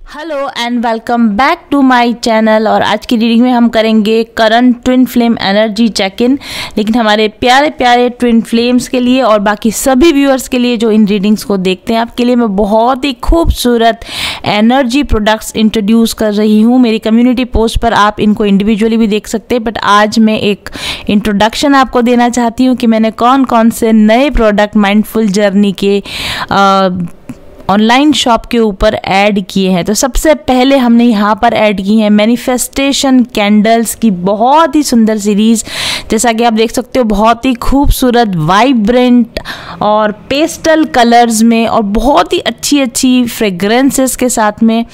Hello and welcome back to my channel. और आज की रीडिंग में हम करेंगे current twin flame energy check in. लेकिन हमारे प्यारे प्यारे ट्विन फ्लेम्स के लिए और बाकी सभी व्यूअर्स के लिए जो इन रीडिंग्स को देखते हैं, आपके लिए मैं बहुत ही खूबसूरत एनर्जी प्रोडक्ट्स इंट्रोड्यूस कर रही हूँ। मेरी कम्युनिटी पोस्ट पर आप इनको इंडिविजुअली भी देख सकते हैं, बट आज मैं एक इंट्रोडक्शन आपको देना चाहती हूँ कि मैंने कौन कौन से नए प्रोडक्ट माइंडफुल जर्नी के ऑनलाइन शॉप के ऊपर ऐड किए हैं। तो सबसे पहले हमने यहाँ पर ऐड की है मैनिफेस्टेशन कैंडल्स की बहुत ही सुंदर सीरीज़। जैसा कि आप देख सकते हो, बहुत ही खूबसूरत वाइब्रेंट और पेस्टल कलर्स में और बहुत ही अच्छी अच्छी फ्रेग्रेंसेस के साथ में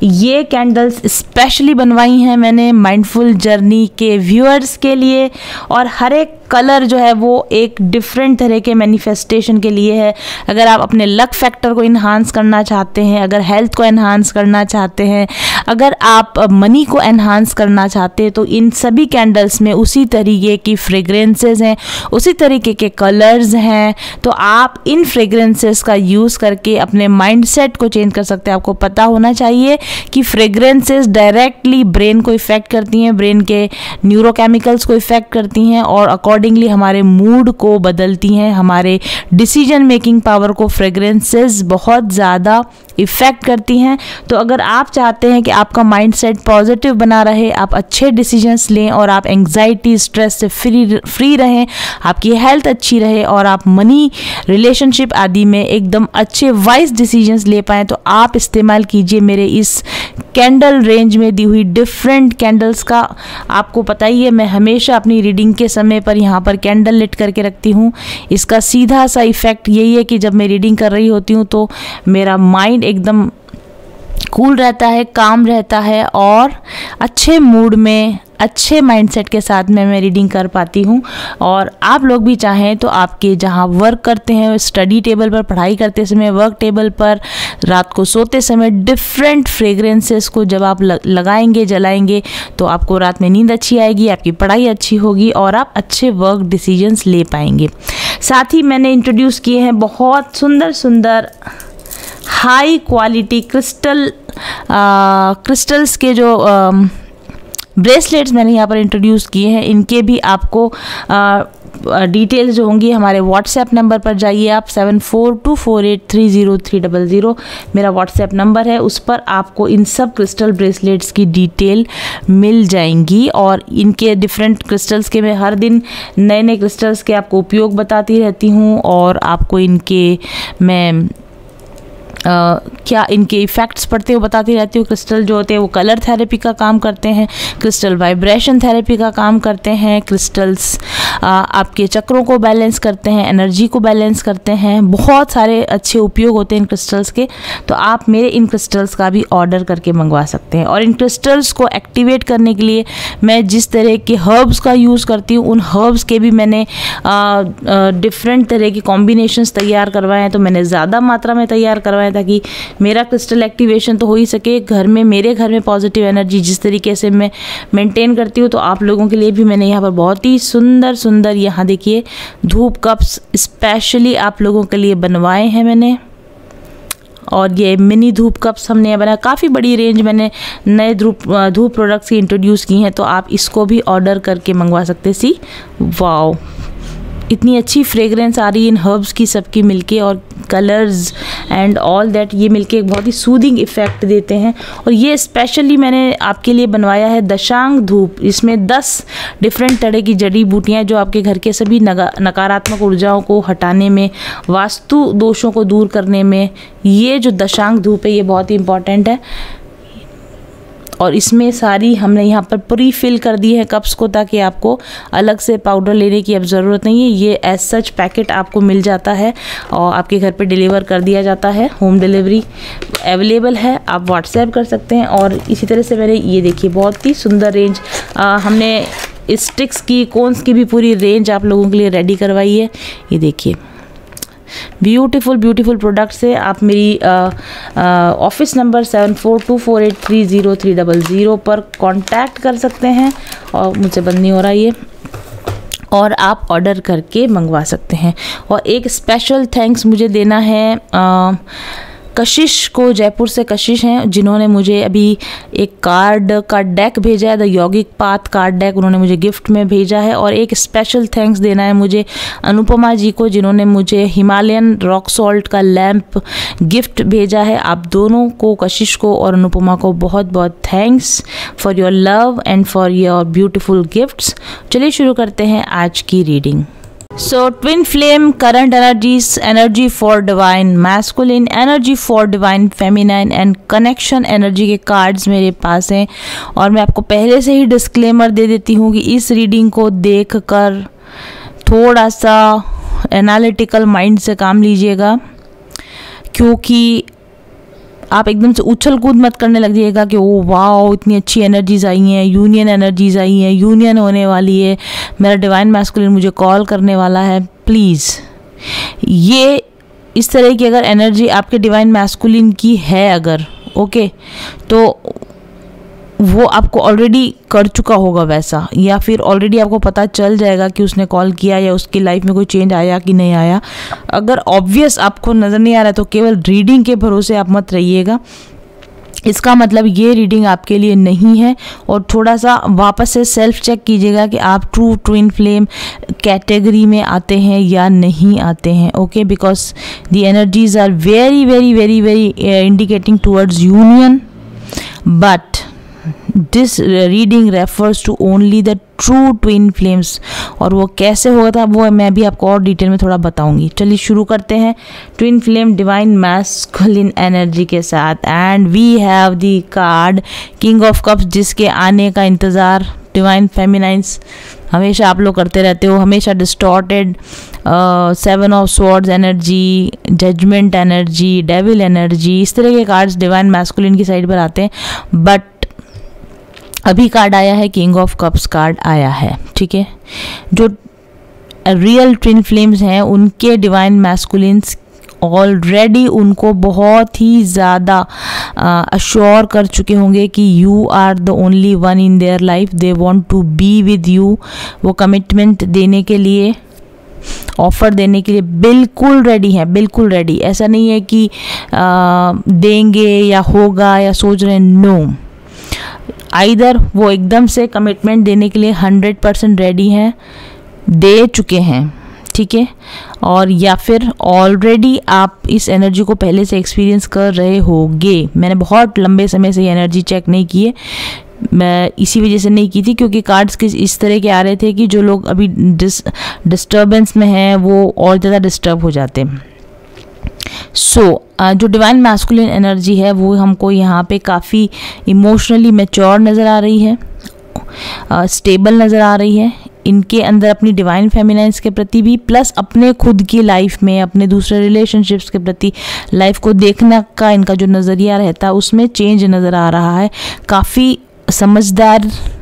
ये कैंडल्स स्पेशली बनवाई हैं मैंने माइंडफुल जर्नी के व्यूअर्स के लिए। और हर एक कलर जो है वो एक डिफरेंट तरह के मैनिफेस्टेशन के लिए है। अगर आप अपने लक फैक्टर को इन्हांस करना चाहते हैं, अगर हेल्थ को एनहांस करना चाहते हैं, अगर आप मनी को एनहांस करना चाहते हैं, तो इन सभी कैंडल्स में उसी तरीके की फ्रेग्रेंसेस हैं, उसी तरीके के कलर्स हैं। तो आप इन फ्रेग्रेंसेस का यूज़ करके अपने माइंडसेट को चेंज कर सकते हैं। आपको पता होना चाहिए कि फ्रेग्रेंसेस डायरेक्टली ब्रेन को इफ़ेक्ट करती हैं, ब्रेन के न्यूरोकेमिकल्स को इफ़ेक्ट करती हैं और अकॉर्डिंगली हमारे मूड को बदलती हैं, हमारे डिसीजन मेकिंग पावर को फ्रेग्रेंसेस बहुत ज़्यादा इफ़ेक्ट करती हैं। तो अगर आप चाहते हैं कि आपका माइंडसेट पॉजिटिव बना रहे, आप अच्छे डिसीजंस लें और आप एंग्जाइटी स्ट्रेस से फ्री रहें, आपकी हेल्थ अच्छी रहे और आप मनी रिलेशनशिप आदि में एकदम अच्छे वाइज डिसीजंस ले पाएँ, तो आप इस्तेमाल कीजिए मेरे इस कैंडल रेंज में दी हुई डिफरेंट कैंडल्स का। आपको पता ही है, मैं हमेशा अपनी रीडिंग के समय पर यहाँ पर कैंडल लिट करके रखती हूँ। इसका सीधा सा इफ़ेक्ट यही है कि जब मैं रीडिंग कर रही होती हूँ तो मेरा माइंड एकदम कूल रहता है, काम रहता है और अच्छे मूड में, अच्छे माइंडसेट के साथ में मैं रीडिंग कर पाती हूँ। और आप लोग भी चाहें तो आपके जहाँ वर्क करते हैं, स्टडी टेबल पर पढ़ाई करते समय, वर्क टेबल पर, रात को सोते समय डिफरेंट फ्रेग्रेंसेस को जब आप लगाएंगे, जलाएंगे, तो आपको रात में नींद अच्छी आएगी, आपकी पढ़ाई अच्छी होगी और आप अच्छे वर्क डिसीजंस ले पाएंगे। साथ ही मैंने इंट्रोड्यूस किए हैं बहुत सुंदर सुंदर हाई क्वालिटी क्रिस्टल्स के जो ब्रेसलेट्स मैंने यहाँ पर इंट्रोड्यूस किए हैं। इनके भी आपको डिटेल्स जो होंगी हमारे व्हाट्सएप नंबर पर जाइए आप 7424830300 मेरा व्हाट्सएप नंबर है, उस पर आपको इन सब क्रिस्टल ब्रेसलेट्स की डिटेल मिल जाएंगी। और इनके डिफरेंट क्रिस्टल्स के मैं हर दिन नए नए क्रिस्टल्स के आपको उपयोग बताती रहती हूँ और आपको इनके मैं क्या इनके इफ़ेक्ट्स पड़ते हैं वो बताती रहती हूँ। क्रिस्टल जो होते हैं वो कलर थेरेपी का काम करते हैं, क्रिस्टल वाइब्रेशन थेरेपी का काम करते हैं, क्रिस्टल्स आपके चक्रों को बैलेंस करते हैं, एनर्जी को बैलेंस करते हैं। बहुत सारे अच्छे उपयोग होते हैं इन क्रिस्टल्स के। तो आप मेरे इन क्रिस्टल्स का भी ऑर्डर करके मंगवा सकते हैं। और इन क्रिस्टल्स को एक्टिवेट करने के लिए मैं जिस तरह के हर्ब्स का यूज़ करती हूँ, उन हर्ब्स के भी मैंने डिफरेंट तरह के कॉम्बिनेशंस तैयार करवाए हैं। तो मैंने ज़्यादा मात्रा में तैयार करवाए ताकि मेरा क्रिस्टल एक्टिवेशन तो हो ही सके घर में, मेरे घर में पॉजिटिव एनर्जी जिस तरीके से मैं मेंटेन करती हूँ। तो आप लोगों के लिए भी मैंने यहाँ पर बहुत ही सुंदर सुंदर, यहाँ देखिए, धूप कप्स स्पेशली आप लोगों के लिए बनवाए हैं मैंने। और ये मिनी धूप कप्स हमने बनाया। काफ़ी बड़ी रेंज मैंने नए धूप प्रोडक्ट्स की इंट्रोड्यूस की हैं, तो आप इसको भी ऑर्डर करके मंगवा सकते। सी वाओ, इतनी अच्छी फ्रेग्रेंस आ रही है इन हर्ब्स की सबकी मिलके, और कलर्स एंड ऑल दैट ये मिलके एक बहुत ही सूदिंग इफ़ेक्ट देते हैं। और ये स्पेशली मैंने आपके लिए बनवाया है दशांग धूप। इसमें 10 डिफरेंट तरह की जड़ी बूटियाँ जो आपके घर के सभी नकारात्मक ऊर्जाओं को हटाने में, वास्तु दोषों को दूर करने में, ये जो दशांग धूप है ये बहुत ही इम्पॉर्टेंट है। और इसमें सारी हमने यहाँ पर प्री फिल कर दी है कप्स को, ताकि आपको अलग से पाउडर लेने की अब ज़रूरत नहीं है। ये एज सच पैकेट आपको मिल जाता है और आपके घर पे डिलीवर कर दिया जाता है। होम डिलीवरी अवेलेबल है, आप व्हाट्सएप कर सकते हैं। और इसी तरह से मैंने ये देखिए बहुत ही सुंदर रेंज हमने स्टिक्स की, कोन्स की भी पूरी रेंज आप लोगों के लिए रेडी करवाई है। ये देखिए ब्यूटीफुल ब्यूटीफुल प्रोडक्ट्स है। आप मेरी ऑफिस नंबर 7424830300 पर कांटेक्ट कर सकते हैं। और मुझसे बंद नहीं हो रहा ये, और आप ऑर्डर करके मंगवा सकते हैं। और एक स्पेशल थैंक्स मुझे देना है कशिश को, जयपुर से कशिश हैं, जिन्होंने मुझे अभी एक कार्ड का डेक भेजा है, द यौगिक पाथ कार्ड डेक उन्होंने मुझे गिफ्ट में भेजा है। और एक स्पेशल थैंक्स देना है मुझे अनुपमा जी को, जिन्होंने मुझे हिमालयन रॉक सॉल्ट का लैम्प गिफ्ट भेजा है। आप दोनों को, कशिश को और अनुपमा को, बहुत बहुत thanks for your love and for your beautiful gifts. चलिए शुरू करते हैं आज की reading. So twin flame current energies, energy for divine masculine, energy for divine feminine and connection energy के कार्ड्स मेरे पास हैं। और मैं आपको पहले से ही डिस्क्लेमर दे देती हूँ कि इस रीडिंग को देखकर थोड़ा सा एनालिटिकल माइंड से काम लीजिएगा, क्योंकि आप एकदम से उछल कूद मत करने लग जाइएगा कि ओ वाओ इतनी अच्छी एनर्जीज आई हैं, यूनियन एनर्जीज आई हैं, यूनियन होने वाली है, मेरा डिवाइन मैस्कुलिन मुझे कॉल करने वाला है। प्लीज़, ये इस तरह की अगर एनर्जी आपके डिवाइन मैस्कुलिन की है अगर, ओके, तो वो आपको ऑलरेडी कर चुका होगा वैसा, या फिर ऑलरेडी आपको पता चल जाएगा कि उसने कॉल किया या उसकी लाइफ में कोई चेंज आया कि नहीं आया। अगर ऑब्वियस आपको नज़र नहीं आ रहा है तो केवल रीडिंग के भरोसे आप मत रहिएगा। इसका मतलब ये रीडिंग आपके लिए नहीं है। और थोड़ा सा वापस से सेल्फ चेक कीजिएगा कि आप ट्रू ट्विन फ्लेम कैटेगरी में आते हैं या नहीं आते हैं, okay, because the energies are very very very very indicating towards union, but this reading refers to only the true twin flames. और वो कैसे होगा था वो मैं भी आपको और डिटेल में थोड़ा बताऊंगी। चलिए शुरू करते हैं twin flame divine masculine energy के साथ। And we have the card king of cups, जिसके आने का इंतज़ार डिवाइन फेमिनाइंस हमेशा आप लोग करते रहते हो, हमेशा distorted, 7 of swords energy, judgment energy, devil energy, इस तरह के कार्ड्स डिवाइन मैस्कुलिन की साइड पर आते हैं। बट अभी कार्ड आया है किंग ऑफ कप्स कार्ड आया है, ठीक है। जो रियल ट्विन फ्लेम्स हैं उनके डिवाइन मैस्कुलिन्स ऑलरेडी उनको बहुत ही ज़्यादा अश्योर कर चुके होंगे कि you are the only one in their life, they want to be with you. वो कमिटमेंट देने के लिए, ऑफर देने के लिए बिल्कुल रेडी है, बिल्कुल रेडी। ऐसा नहीं है कि देंगे या होगा या सोच रहे हैं, नो, आइदर वो एकदम से कमिटमेंट देने के लिए 100% रेडी हैं, दे चुके हैं, ठीक है, और या फिर ऑलरेडी आप इस एनर्जी को पहले से एक्सपीरियंस कर रहे होंगे। मैंने बहुत लंबे समय से ये एनर्जी चेक नहीं की है, मैं इसी वजह से नहीं की थी क्योंकि कार्ड्स किस इस तरह के आ रहे थे कि जो लोग अभी डिस्टर्बेंस में हैं वो और ज़्यादा डिस्टर्ब हो जाते हैं। जो डिवाइन मैस्कुलिन एनर्जी है वो हमको यहाँ पे काफ़ी इमोशनली मैच्योर नज़र आ रही है, स्टेबल नज़र आ रही है। इनके अंदर अपनी डिवाइन फेमिनाइंस के प्रति भी, प्लस अपने खुद की लाइफ में, अपने दूसरे रिलेशनशिप्स के प्रति लाइफ को देखने का इनका जो नज़रिया रहता है उसमें चेंज नज़र आ रहा है। काफ़ी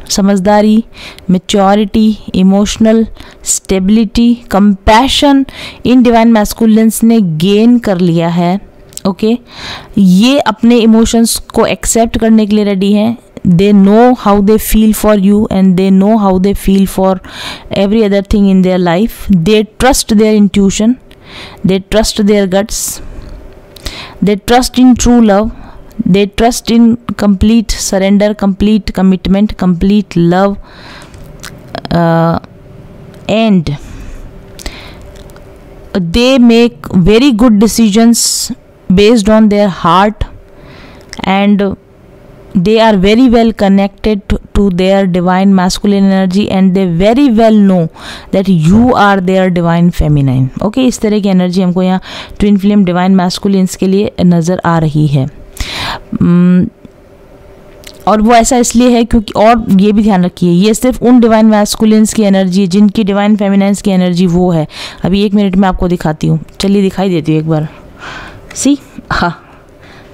समझदारी, maturity, emotional stability, compassion in divine masculines ने गेन कर लिया है, ओके। ये अपने इमोशंस को एक्सेप्ट करने के लिए रेडी हैं। they know how they feel for you and they know how they feel for every other thing in their life. They trust their intuition, they trust their guts, they trust in true love, they trust in complete surrender, complete commitment, complete love, and they make very good decisions based on their heart, and they are very well connected to their divine masculine energy and they very well know that you are their divine feminine, okay। इस तरह की energy हमको यहाँ twin flame divine masculines के लिए नज़र आ रही है। और वो ऐसा इसलिए है क्योंकि, और ये भी ध्यान रखिए, ये सिर्फ उन डिवाइन मैस्कुलिन्स की एनर्जी है जिनकी डिवाइन फेमिनाइंस की एनर्जी वो है। अभी 1 मिनट में आपको दिखाती हूँ, चलिए दिखाई देती हूँ एक बार, सी, हाँ,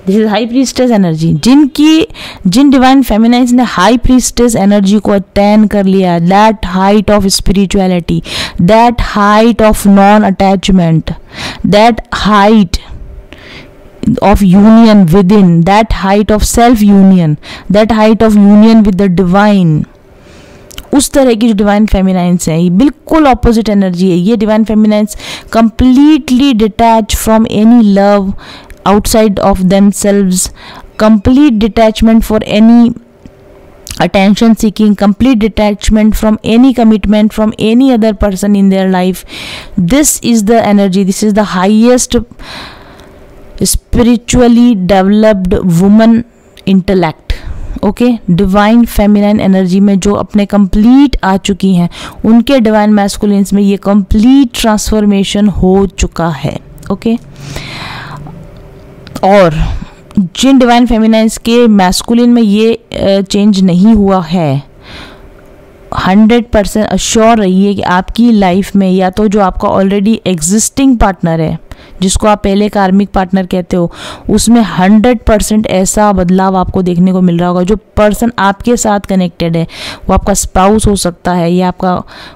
this is high priestess energy. जिन डिवाइन फेमिनाइंस ने हाई प्रीस्टेस एनर्जी को अटेन कर लिया, that height of spirituality, that height of non attachment, that height of union within, that height of self union, that height of union with the divine, उस तरह की जो divine फेमिनाइंस है, ये बिल्कुल ऑपोजिट एनर्जी है। ये divine feminines completely detach from any love outside of themselves, complete detachment for any attention seeking, complete detachment from any commitment from any other person in their life. This is the energy, this is the highest spiritually developed woman intellect. Okay, divine feminine energy में जो अपने complete आ चुकी हैं, उनके divine masculines में ये complete transformation हो चुका है. ओके, और जिन डिवाइन फेमिनाइंस के मैस्कुलिन में ये चेंज नहीं हुआ है, 100% अश्योर रहिए कि आपकी लाइफ में या तो जो आपका ऑलरेडी एग्जिस्टिंग पार्टनर है, जिसको आप पहले कार्मिक पार्टनर कहते हो, उसमें 100% ऐसा बदलाव आपको देखने को मिल रहा होगा. जो पर्सन आपके साथ कनेक्टेड है, वो आपका स्पाउस हो सकता है या आपका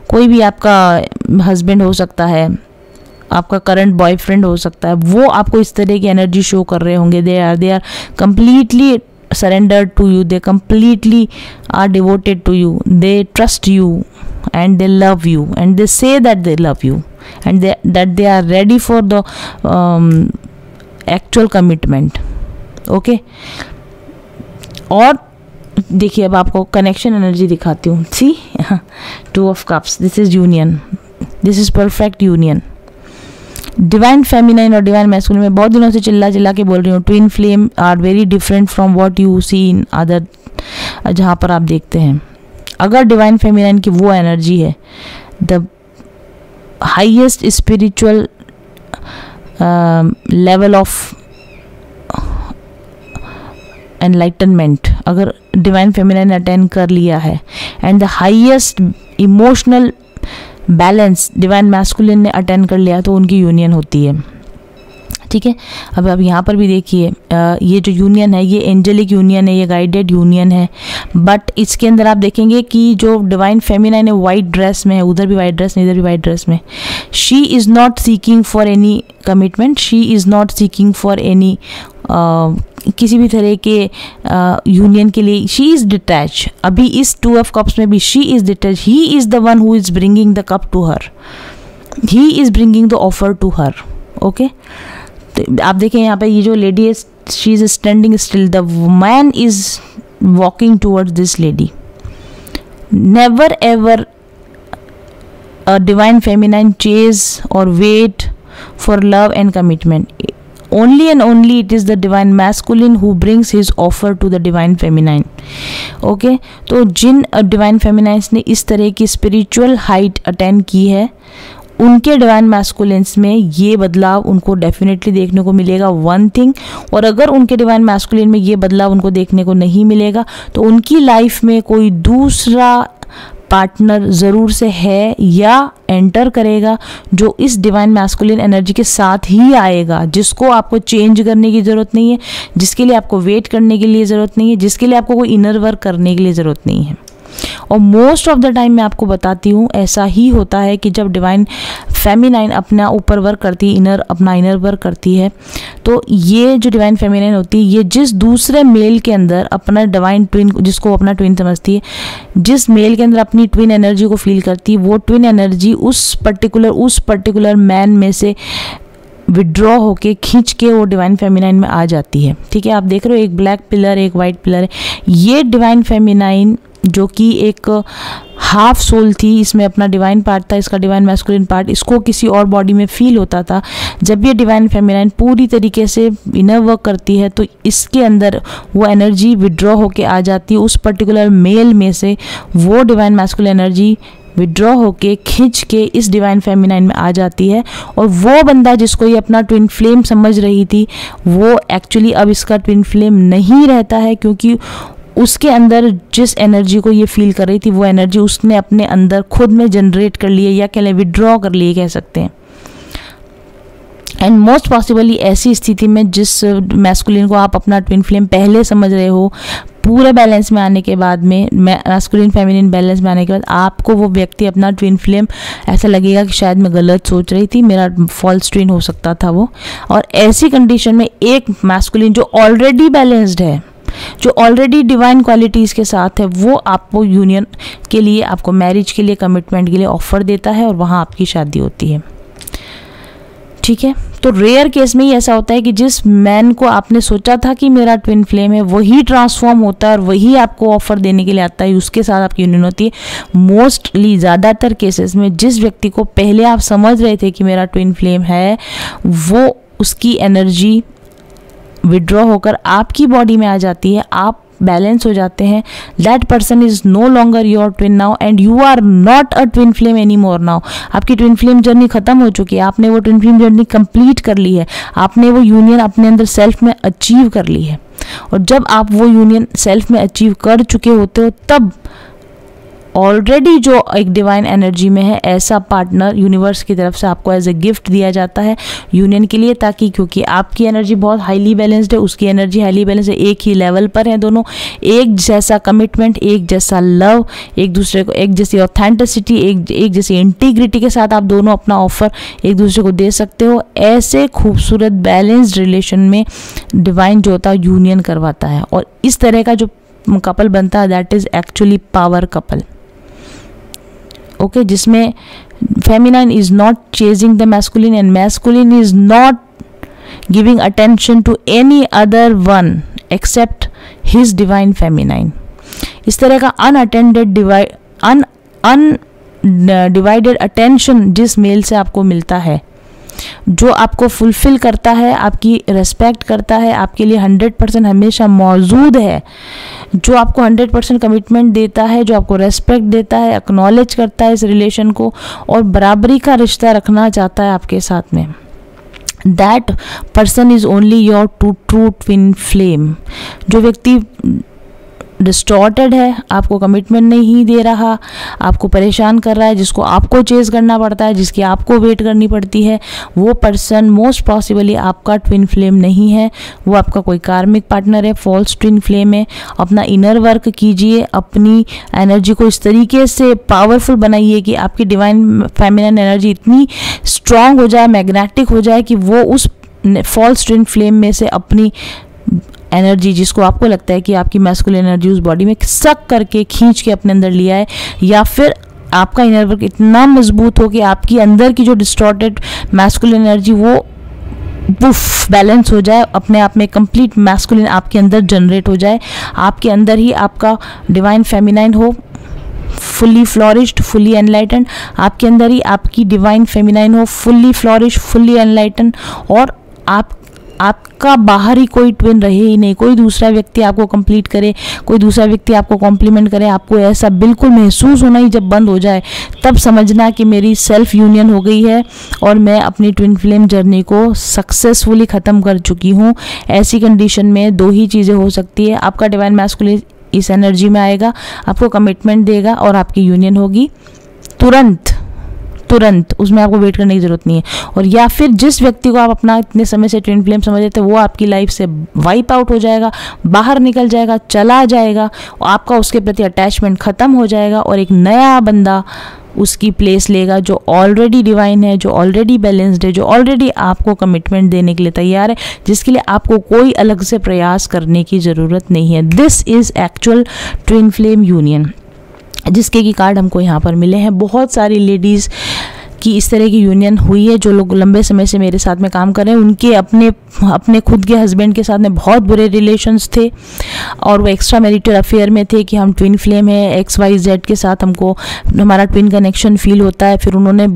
कोई भी आपका हस्बैंड हो सकता है, आपका करंट बॉयफ्रेंड हो सकता है, वो आपको इस तरह की एनर्जी शो कर रहे होंगे. They are completely surrendered to you, they completely are devoted to you, they trust you and they love you and they say that they love you and that they are ready for the actual commitment. Okay, और देखिए अब आपको connection energy दिखाती हूँ. सी, 2 of cups, this is union, this is perfect union. Divine feminine और divine masculine में बहुत दिनों से चिल्ला के बोल रही हूँ, twin flame are very different from what you see in other, जहाँ पर आप देखते हैं. अगर डिवाइन फेमिनाइन की वो एनर्जी है, the highest spiritual level of enlightenment, अगर डिवाइन फेमिनाइन अटेंड कर लिया है, and the highest emotional balance divine masculine ने अटेंड कर लिया, तो उनकी यूनियन होती है. ठीक है, अब यहाँ पर भी देखिए, ये जो यूनियन है ये एंजेलिक यूनियन है, ये गाइडेड यूनियन है. बट इसके अंदर आप देखेंगे कि जो डिवाइन फेमिनाइन है वाइट ड्रेस में है, उधर भी वाइट ड्रेस में, इधर भी वाइट ड्रेस में. She is not seeking for any commitment, she is not seeking for any किसी भी तरह के यूनियन के लिए. She is detach. अभी इस 2 of cups में भी she is detach. He is the one who is bringing the cup to her, he is bringing the offer to her. Okay, तो आप देखें यहाँ पे ये जो लेडी है, she is standing still, the man is walking towards this lady. Never ever a divine feminine chase or wait for love and commitment. Only and only it is the divine masculine who brings his offer to the divine feminine. Okay, तो जिन divine feminines ने इस तरह की spiritual height attain की है, उनके divine masculines में ये बदलाव उनको डेफिनेटली देखने को मिलेगा. वन थिंग, और अगर उनके डिवाइन मैस्कुलिन में ये बदलाव उनको देखने को नहीं मिलेगा, तो उनकी लाइफ में कोई दूसरा पार्टनर ज़रूर से है या एंटर करेगा, जो इस डिवाइन मैस्कुलिन एनर्जी के साथ ही आएगा, जिसको आपको चेंज करने की ज़रूरत नहीं है, जिसके लिए आपको वेट करने के लिए ज़रूरत नहीं है, जिसके लिए आपको कोई इनर वर्क करने के लिए ज़रूरत नहीं है. और मोस्ट ऑफ द टाइम मैं आपको बताती हूँ ऐसा ही होता है कि जब डिवाइन फेमिनाइन अपना ऊपर वर्क करती है, अपना इनर वर्क करती है, तो ये जो डिवाइन फेमिनाइन होती है, ये जिस दूसरे मेल के अंदर अपना डिवाइन ट्विन, जिसको अपना ट्विन समझती है, जिस मेल के अंदर अपनी ट्विन एनर्जी को फील करती है, वो ट्विन एनर्जी उस पर्टिकुलर मैन में से विड्रॉ होके खींच के वो डिवाइन फेमिनाइन में आ जाती है. ठीक है, आप देख रहे हो एक ब्लैक पिलर, एक वाइट पिलर है. ये डिवाइन फेमिनाइन जो कि एक हाफ सोल थी, इसमें अपना डिवाइन पार्ट था, इसका डिवाइन मैस्कुलिन पार्ट, इसको किसी और बॉडी में फील होता था. जब ये डिवाइन फेमिनाइन पूरी तरीके से इनर वर्क करती है, तो इसके अंदर वो एनर्जी विड्रॉ होके आ जाती है. उस पर्टिकुलर मेल में से वो डिवाइन मैस्कुलिन एनर्जी विड्रॉ होके खींच के इस डिवाइन फेमिनाइन में आ जाती है. और वो बंदा जिसको ये अपना ट्विन फ्लेम समझ रही थी, वो एक्चुअली अब इसका ट्विन फ्लेम नहीं रहता है, क्योंकि उसके अंदर जिस एनर्जी को ये फील कर रही थी, वो एनर्जी उसने अपने अंदर खुद में जनरेट कर ली है, या कह लें विड्रॉ कर ली, कह सकते हैं. एंड मोस्ट पॉसिबली ऐसी स्थिति में जिस मैस्कुलिन को आप अपना ट्विन फ्लेम पहले समझ रहे हो, पूरे बैलेंस में आने के बाद में, मैस्कुलिन फेमिनिन बैलेंस में आने के बाद, आपको वो व्यक्ति अपना ट्विन फ्लेम ऐसा लगेगा कि शायद मैं गलत सोच रही थी, मेरा फॉल्स ट्विन हो सकता था वो. और ऐसी कंडीशन में एक मैस्कुलिन जो ऑलरेडी बैलेंस्ड है, जो ऑलरेडी डिवाइन क्वालिटीज़ के साथ है, वो आपको यूनियन के लिए, आपको मैरिज के लिए, कमिटमेंट के लिए ऑफर देता है, और वहाँ आपकी शादी होती है. ठीक है, तो रेयर केस में ही ऐसा होता है कि जिस मैन को आपने सोचा था कि मेरा ट्विन फ्लेम है वही ट्रांसफॉर्म होता है और वही आपको ऑफर देने के लिए आता है, उसके साथ आपकी यूनियन होती है। मोस्टली ज़्यादातर केसेस में जिस व्यक्ति को पहले आप समझ रहे थे कि मेरा ट्विन फ्लेम है, वो उसकी एनर्जी विड्रॉ होकर आपकी बॉडी में आ जाती है, आप बैलेंस हो जाते हैं। That person is no longer your twin now and you are not a twin flame any more now. आपकी ट्विन फ्लेम जर्नी खत्म हो चुकी है, आपने वो ट्विन फ्लेम जर्नी कंप्लीट कर ली है, आपने वो यूनियन अपने अंदर सेल्फ में अचीव कर ली है। और जब आप वो यूनियन सेल्फ में अचीव कर चुके होते हो, तब ऑलरेडी जो एक डिवाइन एनर्जी में है, ऐसा पार्टनर यूनिवर्स की तरफ से आपको एज ए गिफ्ट दिया जाता है यूनियन के लिए, ताकि क्योंकि आपकी एनर्जी बहुत हाईली बैलेंस्ड है, उसकी एनर्जी हाईली बैलेंस्ड है, एक ही लेवल पर है दोनों, एक जैसा कमिटमेंट, एक जैसा लव, एक दूसरे को एक जैसी ऑथेंटिसिटी, एक जैसी इंटीग्रिटी के साथ आप दोनों अपना ऑफर एक दूसरे को दे सकते हो। ऐसे खूबसूरत बैलेंस्ड रिलेशन में डिवाइन जो होता है यूनियन करवाता है, और इस तरह का जो कपल बनता है that is actually power couple. Okay, जिसमें feminine is not chasing the masculine and masculine is not giving attention to any other one except his divine feminine. इस तरह का अनअटेंडेड अनडिवाइडेड अटेंशन जिस मेल से आपको मिलता है, जो आपको फुलफिल करता है, आपकी रेस्पेक्ट करता है, आपके लिए 100% हमेशा मौजूद है, जो आपको 100% कमिटमेंट देता है, जो आपको रेस्पेक्ट देता है, एक्नॉलेज करता है इस रिलेशन को और बराबरी का रिश्ता रखना चाहता है आपके साथ में, that person is only your true twin flame. जो व्यक्ति डिस्टॉर्टेड है, आपको कमिटमेंट नहीं दे रहा, आपको परेशान कर रहा है, जिसको आपको चेज करना पड़ता है, जिसकी आपको वेट करनी पड़ती है, वो पर्सन मोस्ट पॉसिबली आपका ट्विन फ्लेम नहीं है, वो आपका कोई कार्मिक पार्टनर है, फॉल्स ट्विन फ्लेम है। अपना इनर वर्क कीजिए, अपनी एनर्जी को इस तरीके से पावरफुल बनाइए कि आपकी डिवाइन फेमिनिन एनर्जी इतनी स्ट्रांग हो जाए, मैग्नेटिक हो जाए कि वो उस फॉल्स ट्विन फ्लेम में से अपनी एनर्जी, जिसको आपको लगता है कि आपकी मैस्कुलिन एनर्जी उस बॉडी में सक करके खींच के अपने अंदर लिया है, या फिर आपका इनर वर्क इतना मजबूत हो कि आपकी अंदर की जो डिस्टॉर्टेड मैस्कुलिन एनर्जी वो बैलेंस हो जाए, अपने आप में कंप्लीट मैस्कुलिन आपके अंदर जनरेट हो जाए, आपके अंदर ही आपका डिवाइन फेमिनाइन हो फुल्ली फ्लॉरिश्ड, फुल्ली एनलाइटन, आपके अंदर ही आपकी डिवाइन फेमिनाइन हो फुल्ली फ्लॉरिश, फुल्ली एनलाइटन, और आपका बाहर ही कोई ट्विन रहे ही नहीं, कोई दूसरा व्यक्ति आपको कंप्लीट करे, कोई दूसरा व्यक्ति आपको कॉम्प्लीमेंट करे, आपको ऐसा बिल्कुल महसूस होना ही जब बंद हो जाए, तब समझना कि मेरी सेल्फ यूनियन हो गई है और मैं अपनी ट्विन फ्लेम जर्नी को सक्सेसफुली ख़त्म कर चुकी हूँ। ऐसी कंडीशन में दो ही चीज़ें हो सकती है, आपका डिवाइन मैस्कुलिन इस एनर्जी में आएगा, आपको कमिटमेंट देगा और आपकी यूनियन होगी तुरंत, उसमें आपको वेट करने की ज़रूरत नहीं है। और या फिर जिस व्यक्ति को आप अपना इतने समय से ट्विन फ्लेम समझ रहे थे, वो आपकी लाइफ से वाइप आउट हो जाएगा, बाहर निकल जाएगा, चला जाएगा, और आपका उसके प्रति अटैचमेंट ख़त्म हो जाएगा और एक नया बंदा उसकी प्लेस लेगा जो ऑलरेडी डिवाइन है, जो ऑलरेडी बैलेंस्ड है, जो ऑलरेडी आपको कमिटमेंट देने के लिए तैयार है, जिसके लिए आपको कोई अलग से प्रयास करने की ज़रूरत नहीं है। This is actual twin flame union, जिसके की कार्ड हमको यहाँ पर मिले हैं। बहुत सारी लेडीज़ की इस तरह की यूनियन हुई है, जो लोग लंबे समय से मेरे साथ में काम कर रहे हैं, उनके अपने खुद के हस्बैंड के साथ में बहुत बुरे रिलेशंस थे और वो एक्स्ट्रा मैरिटल अफेयर में थे कि हम ट्विन फ्लेम है, XYZ के साथ हमको हमारा ट्विन कनेक्शन फील होता है। फिर उन्होंने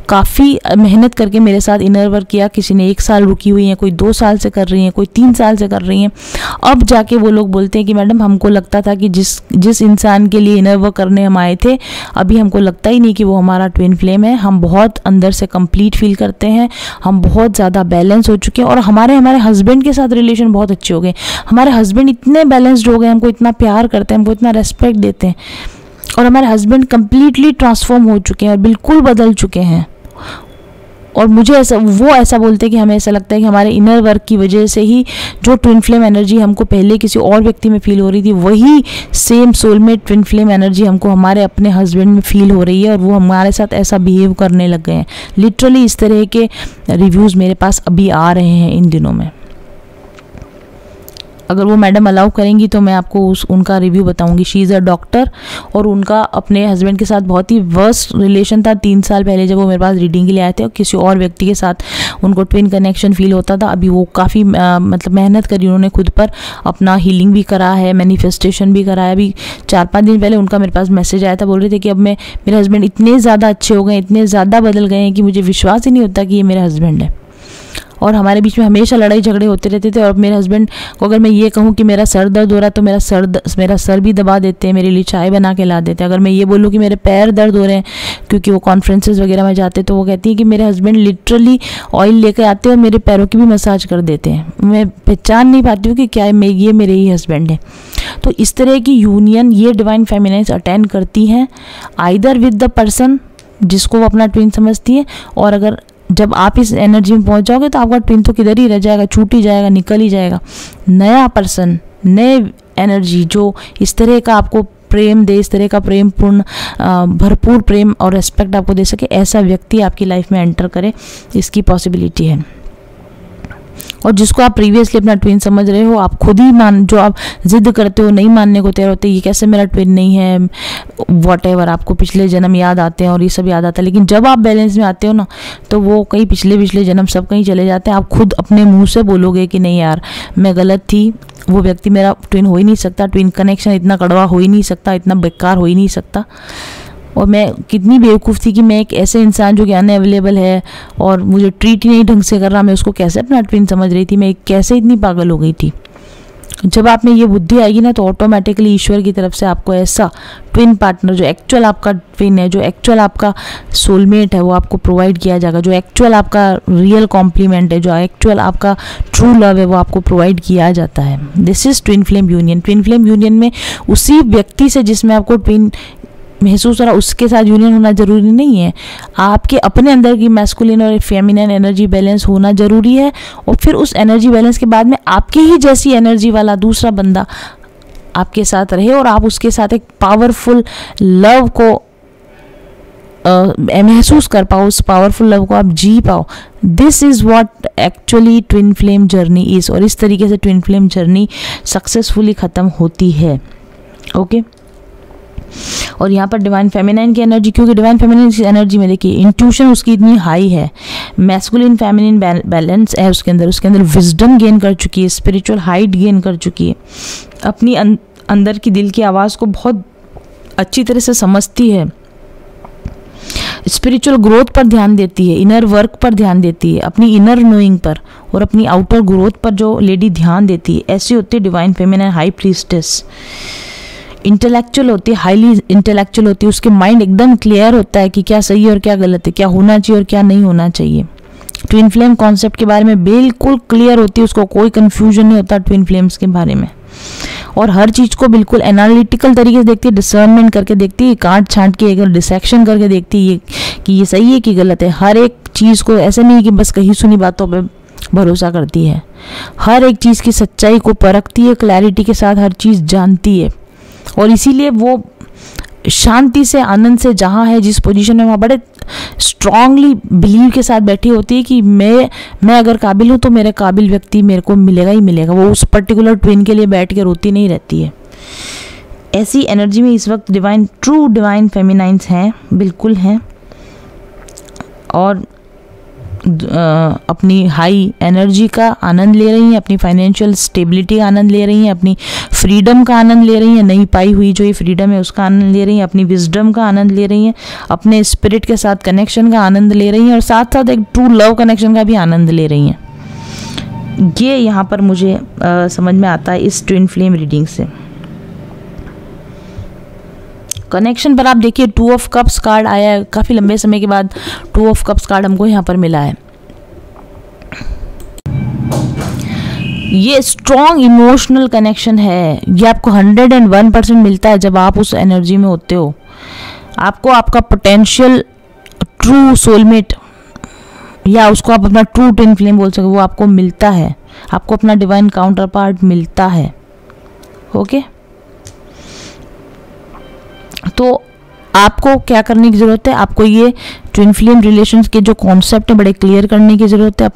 काफ़ी मेहनत करके मेरे साथ इनर वर्क किया, किसी ने 1 साल रुकी हुई हैं, कोई 2 साल से कर रही हैं, कोई 3 साल से कर रही हैं। अब जाके वो लोग बोलते हैं कि मैडम हमको लगता था कि जिस इंसान के लिए इनर वर्क करने हम आए थे, अभी हमको लगता ही नहीं कि वो हमारा ट्विन फ्लेम है, हम बहुत अंदर से कंप्लीट फील करते हैं, हम बहुत ज़्यादा बैलेंस हो चुके हैं और हमारे हस्बैंड के साथ रिलेशन बहुत अच्छे हो गए, हमारे हस्बैंड इतने बैलेंस्ड हो गए, हमको इतना प्यार करते हैं, हमको इतना रेस्पेक्ट देते हैं और हमारे हस्बैंड कम्प्लीटली ट्रांसफॉर्म हो चुके हैं और बिल्कुल बदल चुके हैं। और मुझे ऐसा बोलते हैं कि हमें ऐसा लगता है कि हमारे इनर वर्क की वजह से ही जो ट्विन फ्लेम एनर्जी हमको पहले किसी और व्यक्ति में फील हो रही थी, वही same soulmate twin flame energy हमको हमारे अपने हस्बैंड में फील हो रही है और वो हमारे साथ ऐसा बिहेव करने लग गए हैं। लिटरली इस तरह के रिव्यूज़ मेरे पास अभी आ रहे हैं इन दिनों में। अगर वो मैडम अलाउ करेंगी तो मैं आपको उनका रिव्यू बताऊंगी। शी इज़ अ डॉक्टर और उनका अपने हस्बैंड के साथ बहुत ही वर्स्ट रिलेशन था 3 साल पहले, जब वो मेरे पास रीडिंग के लिए आए थे और किसी और व्यक्ति के साथ उनको ट्विन कनेक्शन फील होता था। अभी वो काफ़ी मतलब मेहनत करी उन्होंने खुद पर, अपना हीलिंग भी करा है, मैनिफेस्टेशन भी करा है। अभी 4-5 दिन पहले उनका मेरे पास मैसेज आया था, बोल रहे थे कि अब मेरे हस्बैंड इतने ज़्यादा अच्छे हो गए, इतने ज़्यादा बदल गए हैं कि मुझे विश्वास ही नहीं होता कि ये मेरे हस्बैंड है। और हमारे बीच में हमेशा लड़ाई झगड़े होते रहते थे। और मेरे हस्बैंड को अगर मैं ये कहूँ कि मेरा सर दर्द हो रहा है तो मेरा सर भी दबा देते हैं, मेरे लिए चाय बना के ला देते हैं। अगर मैं ये बोलूँ कि मेरे पैर दर्द हो रहे हैं, क्योंकि वो कॉन्फ्रेंसेस वगैरह में जाते, तो वो कहती है कि मेरे हस्बैंड लिटरली ऑयल लेकर आते हैं और मेरे पैरों की भी मसाज कर देते हैं। मैं पहचान नहीं पाती हूँ कि क्या ये मेरे ही हस्बैंड है। तो इस तरह की यूनियन ये डिवाइन फेमिनाइन्स अटेंड करती हैं, आइदर विद द पर्सन जिसको वो अपना ट्विन समझती है, और अगर जब आप इस एनर्जी में पहुंच जाओगे तो आपका ट्विन तो किधर ही रह जाएगा, छूट ही जाएगा, निकल ही जाएगा। नया पर्सन, नए एनर्जी जो इस तरह का आपको प्रेम दे, इस तरह का प्रेम पूर्ण भरपूर प्रेम और रिस्पेक्ट आपको दे सके, ऐसा व्यक्ति आपकी लाइफ में एंटर करे, इसकी पॉसिबिलिटी है। और जिसको आप प्रीवियसली अपना ट्विन समझ रहे हो, आप खुद ही जो आप जिद करते हो, नहीं मानने को तैयार होते, ये कैसे मेरा ट्विन नहीं है, वॉटेवर, आपको पिछले जन्म याद आते हैं और ये सब याद आता है। लेकिन जब आप बैलेंस में आते हो ना, तो वो कई पिछले जन्म सब कहीं चले जाते हैं। आप खुद अपने मुंह से बोलोगे कि नहीं यार, मैं गलत थी, वो व्यक्ति मेरा ट्विन हो ही नहीं सकता, ट्विन कनेक्शन इतना कड़वा हो ही नहीं सकता, इतना बेकार हो ही नहीं सकता। और मैं कितनी बेवकूफ़ थी कि मैं एक ऐसे इंसान जो कि अनअवेलेबल है और मुझे ट्रीट ही नहीं ढंग से कर रहा, मैं उसको कैसे अपना ट्विन समझ रही थी, मैं कैसे इतनी पागल हो गई थी। जब आप में ये बुद्धि आएगी ना, तो ऑटोमेटिकली ईश्वर की तरफ से आपको ऐसा ट्विन पार्टनर जो एक्चुअल आपका ट्विन है, जो एक्चुअल आपका सोलमेट है, वो आपको प्रोवाइड किया जाएगा। जो एक्चुअल आपका रियल कॉम्प्लीमेंट है, जो एक्चुअल आपका ट्रू लव है, वो आपको प्रोवाइड किया जाता है। This is twin flame union. Twin flame union में उसी व्यक्ति से जिसमें आपको ट्विन महसूस हो रहा, उसके साथ यूनियन होना जरूरी नहीं है। आपके अपने अंदर की मैस्कुलिन और फेमिनिन एनर्जी बैलेंस होना जरूरी है, और फिर उस एनर्जी बैलेंस के बाद में आपके ही जैसी एनर्जी वाला दूसरा बंदा आपके साथ रहे और आप उसके साथ एक पावरफुल लव को महसूस कर पाओ, उस पावरफुल लव को आप जी पाओ। This is what actually twin flame journey is. और इस तरीके से ट्विन फ्लेम जर्नी सक्सेसफुली ख़त्म होती है। ओके और यहाँ पर डिवाइन फेमिनाइन की एनर्जी, क्योंकि डिवाइन फेमिनाइन की एनर्जी में देखिए इंट्यूशन उसकी इतनी हाई है, मैस्कुलिन फेमिनिन बैलेंस है उसके अंदर विजडम गेन कर चुकी है, स्पिरिचुअल हाइट गेन कर चुकी है, अपनी अंदर की दिल की आवाज़ को बहुत अच्छी तरह से समझती है, स्पिरिचुअल ग्रोथ पर ध्यान देती है, इनर वर्क पर ध्यान देती है, अपनी इनर नोइंग पर और अपनी आउटर ग्रोथ पर जो लेडी ध्यान देती है, ऐसी होती है divine feminine high priestess. Intellectual होती है, हाईली इंटेलेक्चुअल होती है, उसके माइंड एकदम क्लियर होता है कि क्या सही और क्या गलत है, क्या होना चाहिए और क्या नहीं होना चाहिए। ट्विन फ्लेम कॉन्सेप्ट के बारे में बिल्कुल क्लियर होती है, उसको कोई कंफ्यूजन नहीं होता ट्विन फ्लेम्स के बारे में, और हर चीज़ को बिल्कुल एनालिटिकल तरीके से देखती है, डिसर्नमेंट करके देखती है, काट छांट के एक डिसेक्शन करके देखती है कि ये सही है कि गलत है। हर एक चीज़ को ऐसे नहीं कि बस कहीं सुनी बातों पर भरोसा करती है, हर एक चीज़ की सच्चाई को परखती है, क्लैरिटी के साथ हर चीज़ जानती है, और इसीलिए वो शांति से, आनंद से, जहाँ है जिस पोजीशन में, वहाँ बड़े स्ट्रांगली बिलीव के साथ बैठी होती है कि मैं अगर काबिल हूँ तो मेरे काबिल व्यक्ति मेरे को मिलेगा ही मिलेगा। वो उस पर्टिकुलर ट्विन के लिए बैठ के रोती नहीं रहती है। ऐसी एनर्जी में इस वक्त ट्रू डिवाइन फेमिनाइन्स हैं, बिल्कुल हैं, और अपनी हाई एनर्जी का आनंद ले रही हैं, अपनी फाइनेंशियल स्टेबिलिटी का आनंद ले रही हैं, अपनी फ्रीडम का आनंद ले रही हैं, नई पाई हुई जो ये फ्रीडम है उसका आनंद ले रही हैं, अपनी विजडम का आनंद ले रही हैं, अपने स्पिरिट के साथ कनेक्शन का आनंद ले रही हैं, और साथ साथ एक ट्रू लव कनेक्शन का भी आनंद ले रही हैं। ये यहाँ पर मुझे समझ में आता है इस ट्विन फ्लेम रीडिंग से। कनेक्शन पर आप देखिए 2 ऑफ कप्स कार्ड आया है, काफ़ी लंबे समय के बाद 2 ऑफ कप्स कार्ड हमको यहाँ पर मिला है। ये स्ट्रॉन्ग इमोशनल कनेक्शन है, ये आपको 101% मिलता है जब आप उस एनर्जी में होते हो। आपको आपका पोटेंशियल ट्रू सोलमेट, या उसको आप अपना ट्रू ट्विन फ्लेम बोल सकते हो, वो आपको मिलता है, आपको अपना डिवाइन काउंटर पार्ट मिलता है। ओके तो आपको क्या करने की ज़रूरत है, आपको ये ट्विन फ्लेम रिलेशंस के जो कॉन्सेप्ट है बड़े क्लियर करने की ज़रूरत है,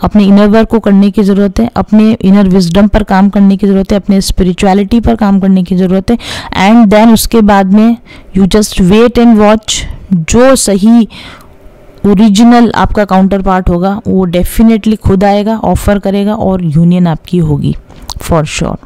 अपने इनर वर्क को करने की ज़रूरत है, अपने इनर विजडम पर काम करने की ज़रूरत है, अपने स्पिरिचुअलिटी पर काम करने की ज़रूरत है, एंड देन उसके बाद में you just wait and watch, जो सही ओरिजिनल आपका काउंटर पार्ट होगा वो डेफिनेटली खुद आएगा, ऑफर करेगा और यूनियन आपकी होगी फॉर श्योर।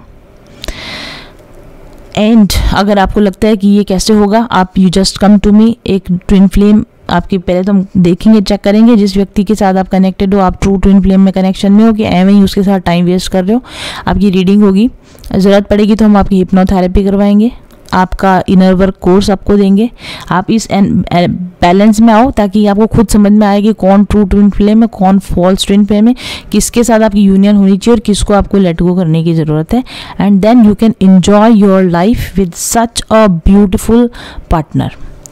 एंड अगर आपको लगता है कि ये कैसे होगा, आप you just come to me. एक ट्विन फ्लेम आपकी पहले तो हम देखेंगे, चेक करेंगे जिस व्यक्ति के साथ आप कनेक्टेड हो, आप ट्रू ट्विन फ्लेम में कनेक्शन में हो कि एवं ही उसके साथ टाइम वेस्ट कर रहे हो। आपकी रीडिंग होगी, ज़रूरत पड़ेगी तो हम आपकी हिप्नोथेरेपी करवाएंगे, आपका इनर वर्क कोर्स आपको देंगे। आप इस बैलेंस में आओ ताकि आपको खुद समझ में आए कि कौन ट्रू ट्विन फ्लेम है, कौन फॉल्स ट्विन फ्लेम है, किसके साथ आपकी यूनियन होनी चाहिए और किसको आपको लेट गो करने की ज़रूरत है। And then you can enjoy your life with such a beautiful partner.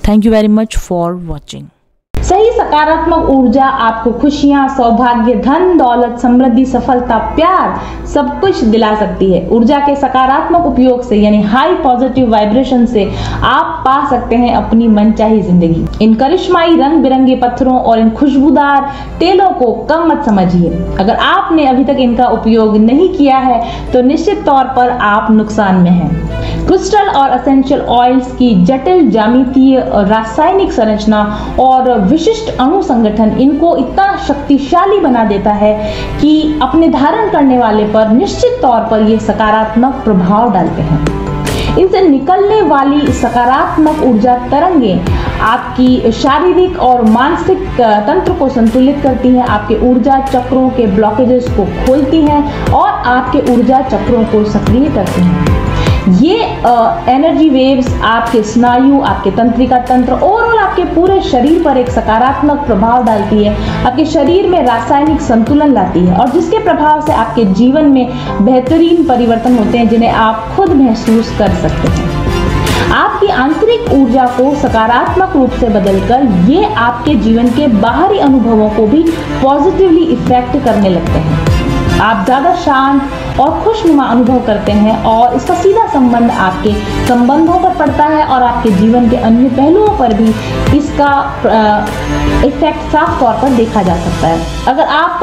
Thank you very much for watching. सही सकारात्मक ऊर्जा आपको खुशियां, सौभाग्य, धन, दौलत, समृद्धि, सफलता, प्यार सब कुछ दिला सकती है। ऊर्जा के सकारात्मक उपयोग से यानी हाई पॉजिटिव वाइब्रेशन से आप पा सकते हैं अपनी मनचाही जिंदगी। इन करिश्माई रंग बिरंगे पत्थरों और इन खुशबूदार तेलों को कम मत समझिए। अगर आपने अभी तक इनका उपयोग नहीं किया है तो निश्चित तौर पर आप नुकसान में हैं। क्रिस्टल और एसेंशियल ऑयल्स की जटिल ज्यामितीय, रासायनिक संरचना और विशिष्ट अणु संगठन इनको इतना शक्तिशाली बना देता है कि अपने धारण करने वाले पर निश्चित तौर पर ये सकारात्मक प्रभाव डालते हैं। इनसे निकलने वाली सकारात्मक ऊर्जा तरंगें आपकी शारीरिक और मानसिक तंत्र को संतुलित करती हैं, आपके ऊर्जा चक्रों के ब्लॉकेजेस को खोलती हैं और आपके ऊर्जा चक्रों को सक्रिय करती हैं। ये एनर्जी वेव्स आपके स्नायु, आपके तंत्रिका तंत्र, ओवरऑल आपके पूरे शरीर पर एक सकारात्मक प्रभाव डालती है, आपके शरीर में रासायनिक संतुलन लाती है और जिसके प्रभाव से आपके जीवन में बेहतरीन परिवर्तन होते हैं जिन्हें आप खुद महसूस कर सकते हैं। आपकी आंतरिक ऊर्जा को सकारात्मक रूप से बदलकर ये आपके जीवन के बाहरी अनुभवों को भी पॉजिटिवली इफेक्ट करने लगते हैं। आप ज्यादा शांत और खुशनुमा अनुभव करते हैं और इसका सीधा संबंध आपके संबंधों पर पड़ता है और आपके जीवन के अन्य पहलुओं पर भी इसका इफेक्ट साफ तौर पर देखा जा सकता है। अगर आप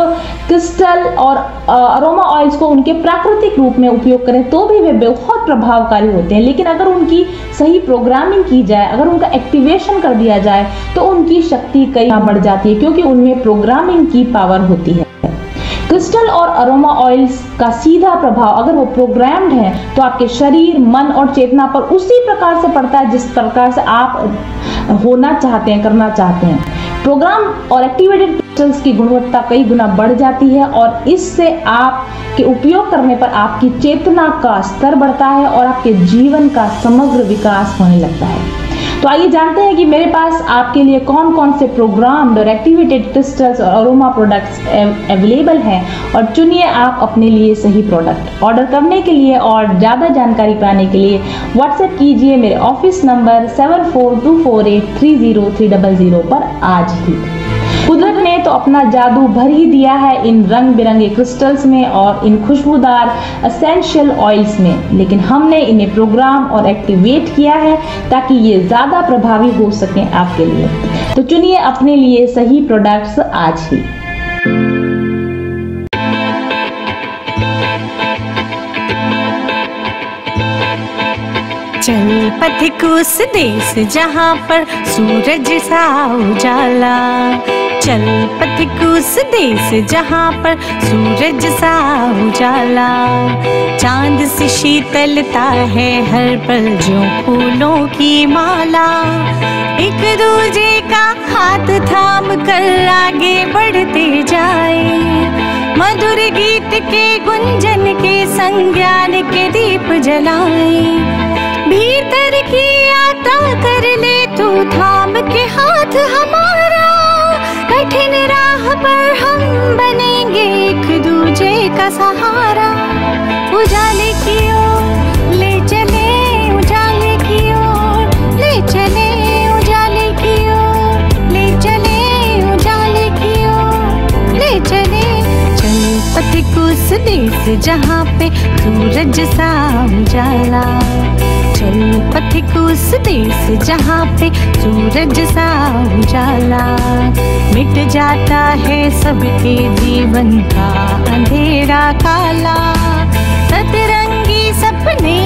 क्रिस्टल और अरोमा ऑयल्स को उनके प्राकृतिक रूप में उपयोग करें तो भी वे बहुत प्रभावकारी होते हैं, लेकिन अगर उनकी सही प्रोग्रामिंग की जाए, अगर उनका एक्टिवेशन कर दिया जाए तो उनकी शक्ति कई गुना बढ़ जाती है क्योंकि उनमें प्रोग्रामिंग की पावर होती है। क्रिस्टल और अरोमा ऑयल्स का सीधा प्रभाव अगर वो प्रोग्राम्ड है तो आपके शरीर, मन और चेतना पर उसी प्रकार से पड़ता है जिस प्रकार से आप होना चाहते हैं, करना चाहते हैं। प्रोग्राम और एक्टिवेटेड क्रिस्टल्स की गुणवत्ता कई गुना बढ़ जाती है और इससे आपके उपयोग करने पर आपकी चेतना का स्तर बढ़ता है और आपके जीवन का समग्र विकास होने लगता है। तो आइए जानते हैं कि मेरे पास आपके लिए कौन कौन से प्रोग्राम्ड और एक्टिवेटेड क्रिस्टल्स और अरोमा प्रोडक्ट्स अवेलेबल हैं और चुनिए आप अपने लिए सही प्रोडक्ट। ऑर्डर करने के लिए और ज़्यादा जानकारी पाने के लिए व्हाट्सएप कीजिए मेरे ऑफिस नंबर 7424830300 पर आज ही। कुदरत ने तो अपना जादू भर ही दिया है इन रंग बिरंगे क्रिस्टल्स में और इन खुशबूदार एसेंशियल ऑयल्स में, लेकिन हमने इन्हें प्रोग्राम और एक्टिवेट किया है ताकि ये ज़्यादा प्रभावी हो सकें आपके लिए। तो चुनिए अपने लिए सही प्रोडक्ट्स आज ही। चल पथिक उस देश जहाँ पर सूरज सा उजाला, चल पथिक उस देश जहाँ पर सूरज सा उजाला, चांद सी शीतलता है हर पल जो फूलों की माला, एक दूजे का हाथ थाम कर आगे बढ़ते जाए, मधुर गीत के गुंजन के संग ज्ञान के दीप जलाए, भीतर की यात्रा कर ले तू थाम के हाथ हमारा, कठिन राह पर हम बनेंगे एक दूजे का सहारा, उजाले की ओर ले चले, उजाले की ओर ले चले, उजाले की ओर ले चले, उजाले की ओर ले चले, चल पथिक उस देश जहाँ पे सूरज सा उजाला, चल पथिक उस देश जहाँ पे सूरज सा उजाला, मिट जाता है सबके जीवन का अंधेरा काला, सतरंगी सपने